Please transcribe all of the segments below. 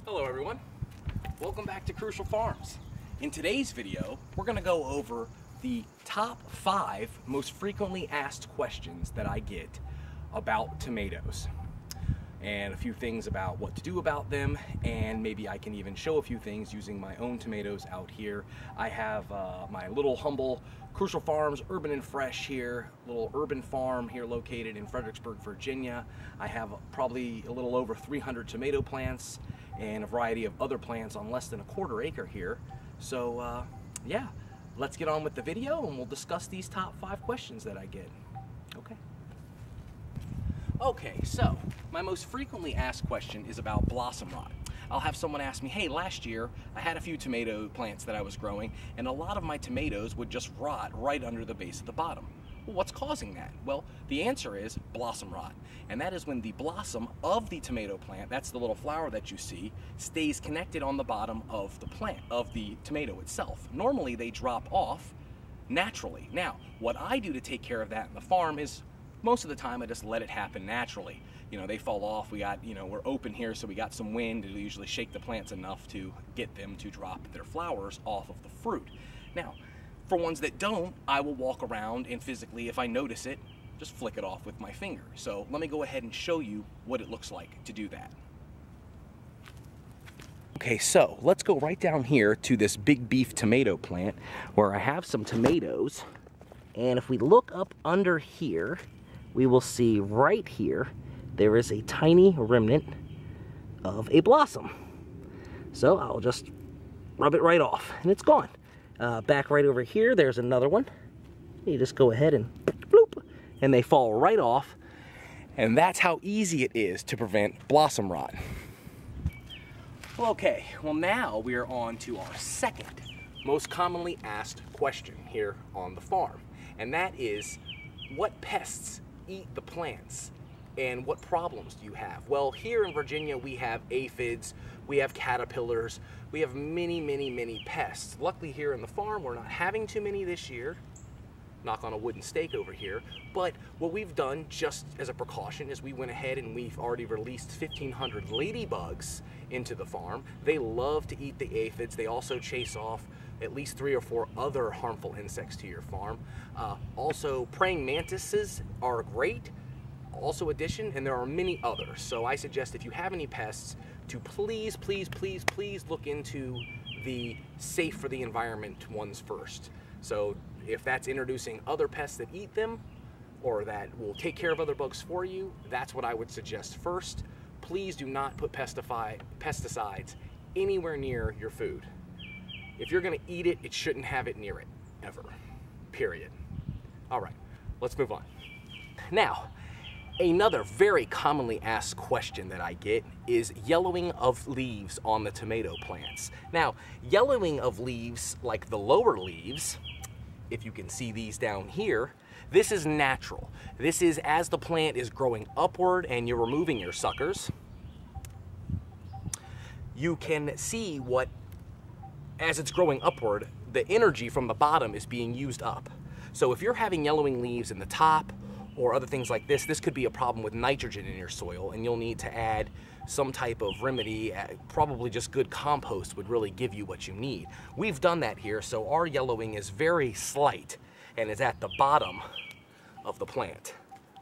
Hello everyone, welcome back to Crucial Farms. In today's video, we're going to go over the top 5 most frequently asked questions that I get about tomatoes. And a few things about what to do about them, and maybe I can even show a few things using my own tomatoes out here. I have my little humble Crucial Farms Urban and Fresh here, little urban farm here located in Fredericksburg, Virginia. I have probably a little over 300 tomato plants and a variety of other plants on less than a quarter acre here. So yeah, let's get on with the video and we'll discuss these top 5 questions that I get. Okay, so my most frequently asked question is about blossom rot. I'll have someone ask me, hey, last year I had a few tomato plants that I was growing and a lot of my tomatoes would just rot right under the base of the bottom. Well, what's causing that? Well, the answer is blossom rot. And that is when the blossom of the tomato plant, that's the little flower that you see, stays connected on the bottom of the plant, of the tomato itself. Normally they drop off naturally. Now, what I do to take care of that in the farm is most of the time I just let it happen naturally. You know, they fall off, we got, we're open here, so we got some wind. It'll usually shake the plants enough to get them to drop their flowers off of the fruit. Now, for ones that don't, I will walk around and physically, if I notice it, just flick it off with my finger. So let me go ahead and show you what it looks like to do that. Okay, so let's go right down here to this big beef tomato plant where I have some tomatoes. And if we look up under here, we will see right here, there is a tiny remnant of a blossom. So I'll just rub it right off and it's gone. Back right over here, there's another one. You just go ahead and bloop, and they fall right off. And that's how easy it is to prevent blossom rot. Okay, well now we are on to our second most commonly asked question here on the farm. And that is, what pests eat the plants and what problems do you have? Well, here in Virginia we have aphids, we have caterpillars, we have many pests. Luckily here in the farm we're not having too many this year. Knock on a wooden stake over here. But what we've done just as a precaution is we went ahead and we've already released 1,500 ladybugs into the farm. They love to eat the aphids. They also chase off at least 3 or 4 other harmful insects to your farm. Also, praying mantises are great, also addition, and there are many others. So I suggest if you have any pests to please look into the safe for the environment ones first. So if that's introducing other pests that eat them or that will take care of other bugs for you, that's what I would suggest first. Please do not put pesticides anywhere near your food. If you're gonna eat it, it shouldn't have it near it, ever, period. All right, let's move on. Now, another very commonly asked question that I get is yellowing of leaves on the tomato plants. Now, yellowing of leaves, like the lower leaves, if you can see these down here, this is natural. This is as the plant is growing upward and you're removing your suckers. You can see what, as it's growing upward, the energy from the bottom is being used up. So if you're having yellowing leaves in the top or other things like this, this could be a problem with nitrogen in your soil and you'll need to add some type of remedy. Probably just good compost would really give you what you need. We've done that here, so our yellowing is very slight and is at the bottom of the plant.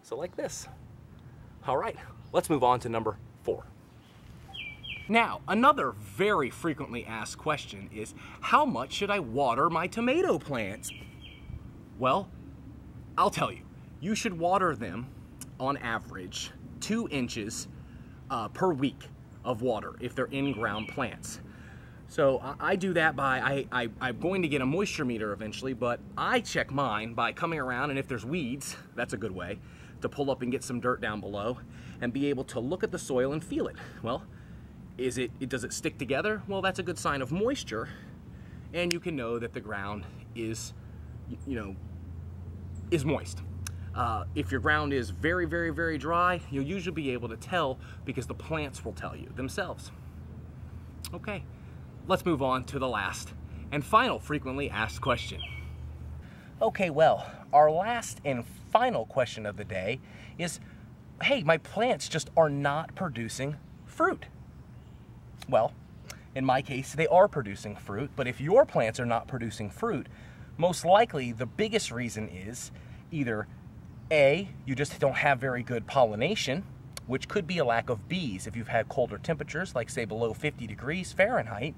So like this. All right, let's move on to number 4. Now, another very frequently asked question is, how much should I water my tomato plants? Well, I'll tell you, you should water them on average 2 inches per week of water if they're in-ground plants. So I do that by, I'm going to get a moisture meter eventually, but I check mine by coming around, and if there's weeds, that's a good way to pull up and get some dirt down below and be able to look at the soil and feel it. Well, does it stick together? Well, that's a good sign of moisture, and you can know that the ground is, is moist. If your ground is very dry, you'll usually be able to tell because the plants will tell you themselves. Okay, let's move on to the last and final frequently asked question. Okay, well, our last and final question of the day is, hey, my plants just are not producing fruit. Well, in my case, they are producing fruit, but if your plants are not producing fruit, most likely the biggest reason is either A, you just don't have very good pollination, which could be a lack of bees. If you've had colder temperatures, like say below 50 degrees Fahrenheit,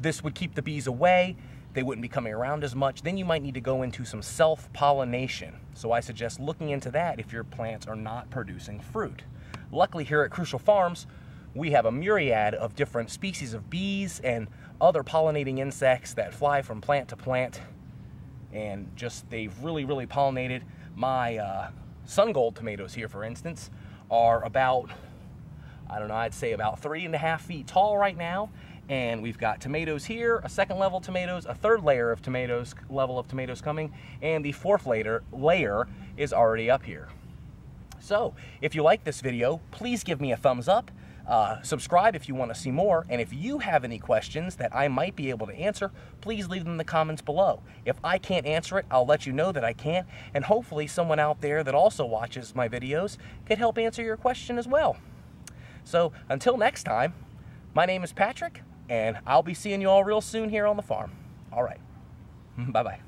this would keep the bees away. They wouldn't be coming around as much. Then you might need to go into some self-pollination. So I suggest looking into that if your plants are not producing fruit. Luckily here at Crucial Farms, we have a myriad of different species of bees and other pollinating insects that fly from plant to plant. And just, they've really pollinated. My sun gold tomatoes here, for instance, are about, I don't know, I'd say about 3.5 feet tall right now. And we've got tomatoes here, a second level tomatoes, a third layer of tomatoes, level of tomatoes coming, and the fourth layer is already up here. So, if you like this video, please give me a thumbs up, subscribe if you want to see more, and if you have any questions that I might be able to answer, please leave them in the comments below. If I can't answer it, I'll let you know that I can't, and hopefully someone out there that also watches my videos can help answer your question as well. So, until next time, my name is Patrick, and I'll be seeing you all real soon here on the farm. All right. Bye-bye.